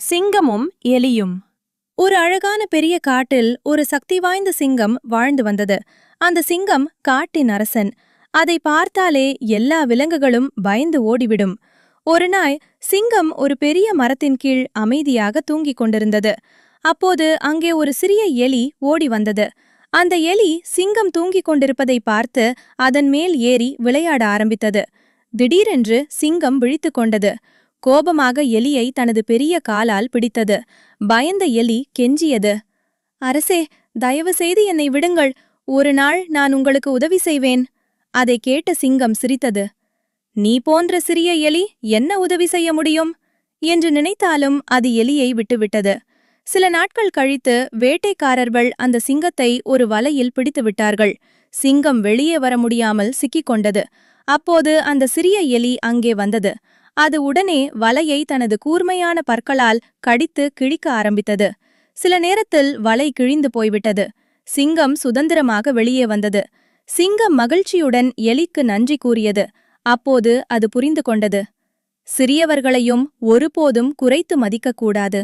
சிங்கமும் எலியும். ஒரு அழகான பெரிய காட்டில் ஒரு சக்தி வாய்ந்த சிங்கம் வாழ்ந்து வந்தது. அந்த சிங்கம் காட்டின் அரசன். அதை பார்த்தாலே எல்லா விலங்குகளும் பயந்து ஓடிவிடும். ஒரு நாள் சிங்கம் ஒரு பெரிய மரத்தின் கீழ் அமைதியாக தூங்கிக் கொண்டிருந்தது. அப்போது அங்கே ஒரு சிறிய எலி ஓடி வந்தது. அந்த எலி சிங்கம் தூங்கிக் கொண்டிருப்பதை பார்த்து அதன் மேல் ஏறி விளையாட ஆரம்பித்தது. திடீரென்று சிங்கம் விழித்துக் கொண்டது. கோபமாக எலியை தனது பெரிய காலால் பிடித்தது. பயந்த எலி கெஞ்சியது, அரசே, தயவு செய்து என்னை விடுங்கள். ஒரு நாள் நான் உங்களுக்கு உதவி செய்வேன். அதை கேட்ட சிங்கம் சிரித்தது. நீ போன்ற சிறிய எலி என்ன உதவி செய்ய முடியும் என்று நினைத்தாலும் அது எலியை விட்டுவிட்டது. சில நாட்கள் கழித்து வேட்டைக்காரர்கள் அந்த சிங்கத்தை ஒரு வலையில் பிடித்து விட்டார்கள். சிங்கம் வெளியே வர முடியாமல் சிக்கிக் கொண்டது. அப்போது அந்த சிறிய எலி அங்கே வந்தது. அது உடனே வலையை தனது கூர்மையான பற்களால் கடித்து கிழிக்க ஆரம்பித்தது. சில நேரத்தில் வலை கிழிந்து போய்விட்டது. சிங்கம் சுதந்திரமாக வெளியே வந்தது. சிங்கம் மகிழ்ச்சியுடன் எலிக்கு நன்றி கூறியது. அப்போது அது புரிந்து கொண்டது, சிறியவர்களையும் ஒருபோதும் குறைத்து மதிக்கக்கூடாது.